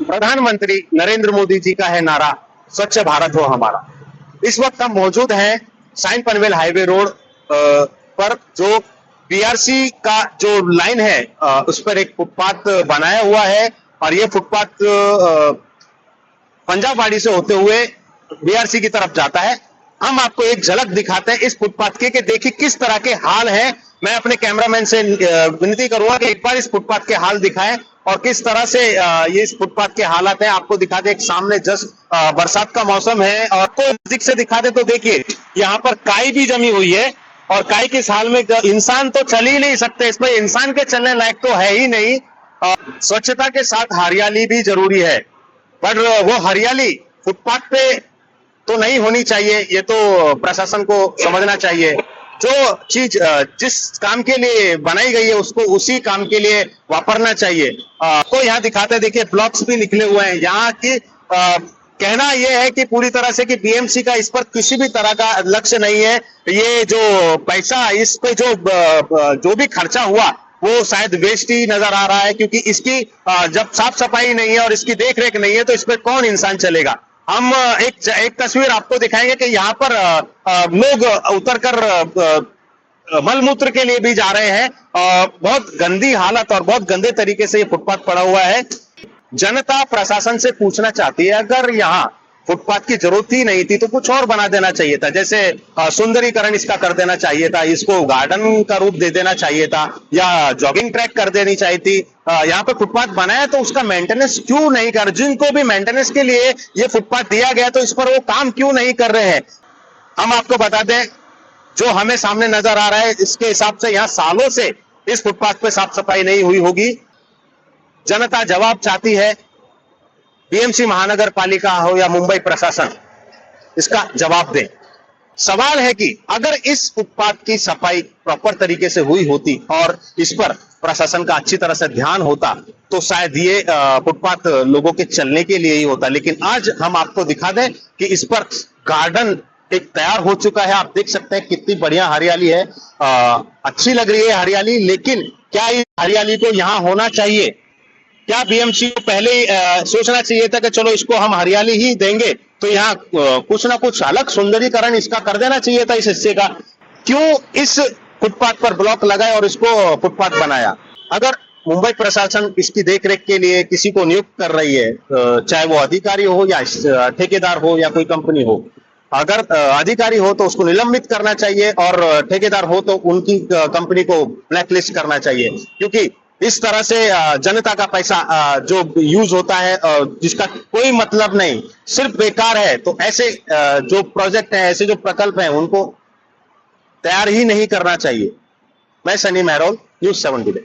प्रधानमंत्री नरेंद्र मोदी जी का है नारा, स्वच्छ भारत हो हमारा। इस वक्त हम मौजूद हैं साइन पनवेल हाईवे रोड पर, जो बीआरसी का जो लाइन है उस पर एक फुटपाथ बनाया हुआ है और ये फुटपाथ पंजाबवाड़ी से होते हुए बीआरसी की तरफ जाता है। हम आपको एक झलक दिखाते हैं इस फुटपाथ के, कि देखिए किस तरह के हाल है। मैं अपने कैमरामैन से विनती करूंगा कि एक बार इस फुटपाथ के हाल दिखाएं और किस तरह से ये इस फुटपाथ के हालात हैं आपको दिखा दे। एक सामने जस्ट बरसात का मौसम है और आपको नजदीक से दिखा दे तो देखिए यहाँ पर काई भी जमी हुई है और काई के हाल में इंसान तो चल ही नहीं सकते, इसमें इंसान के चलने लायक तो है ही नहीं। स्वच्छता के साथ हरियाली भी जरूरी है, पर वो हरियाली फुटपाथ पे तो नहीं होनी चाहिए, ये तो प्रशासन को समझना चाहिए। जो चीज जिस काम के लिए बनाई गई है उसको उसी काम के लिए वापरना चाहिए। को यहाँ दिखाते हैं, देखिए ब्लॉक्स भी निकले हुए हैं। यहाँ की कहना यह है कि पूरी तरह से कि बीएमसी का इस पर किसी भी तरह का लक्ष्य नहीं है। ये जो पैसा इस पे जो भी खर्चा हुआ वो शायद वेस्ट ही नजर आ रहा है, क्योंकि इसकी जब साफ सफाई नहीं है और इसकी देख रेख नहीं है तो इस पर कौन इंसान चलेगा। हम एक तस्वीर आपको दिखाएंगे कि यहाँ पर लोग उतरकर मलमूत्र के लिए भी जा रहे हैं। बहुत गंदी हालत और बहुत गंदे तरीके से ये फुटपाथ पड़ा हुआ है। जनता प्रशासन से पूछना चाहती है, अगर यहाँ फुटपाथ की जरूरत ही नहीं थी तो कुछ और बना देना चाहिए था, जैसे सुंदरीकरण इसका कर देना चाहिए था, इसको गार्डन का रूप दे देना चाहिए था, या जॉगिंग ट्रैक कर देनी चाहिए थी। यहाँ पे फुटपाथ बनाया तो उसका मेंटेनेंस क्यों नहीं कर, जिनको भी मेंटेनेंस के लिए ये फुटपाथ दिया गया तो इस पर वो काम क्यों नहीं कर रहे हैं। हम आपको बता दें, जो हमें सामने नजर आ रहा है इसके हिसाब से यहाँ सालों से इस फुटपाथ पे साफ सफाई नहीं हुई होगी। जनता जवाब चाहती है, बीएमसी महानगर पालिका हो या मुंबई प्रशासन इसका जवाब दे। सवाल है कि अगर इस फुटपाथ की सफाई प्रॉपर तरीके से हुई होती और इस पर प्रशासन का अच्छी तरह से ध्यान होता तो शायद ये फुटपाथ लोगों के चलने के लिए ही होता। लेकिन आज हम आपको दिखा दें कि इस पर गार्डन एक तैयार हो चुका है। आप देख सकते हैं कितनी बढ़िया हरियाली है, अच्छी लग रही है हरियाली। लेकिन क्या इस हरियाली को यहाँ होना चाहिए? क्या बीएमसी को पहले सोचना चाहिए था कि चलो इसको हम हरियाली ही देंगे, तो यहाँ कुछ ना कुछ अलग सुंदरीकरण इसका कर देना चाहिए था इस हिस्से का। क्यों इस फुटपाथ पर ब्लॉक लगाए और इसको फुटपाथ बनाया? अगर मुंबई प्रशासन इसकी देखरेख के लिए किसी को नियुक्त कर रही है, चाहे वो अधिकारी हो या ठेकेदार हो या कोई कंपनी हो, अगर अधिकारी हो तो उसको निलंबित करना चाहिए और ठेकेदार हो तो उनकी कंपनी को ब्लैकलिस्ट करना चाहिए। क्योंकि इस तरह से जनता का पैसा जो यूज होता है जिसका कोई मतलब नहीं, सिर्फ बेकार है, तो ऐसे जो प्रोजेक्ट हैं, ऐसे जो प्रकल्प हैं, उनको तैयार ही नहीं करना चाहिए। मैं सनी महरोल, न्यूज़ 7 टुडे।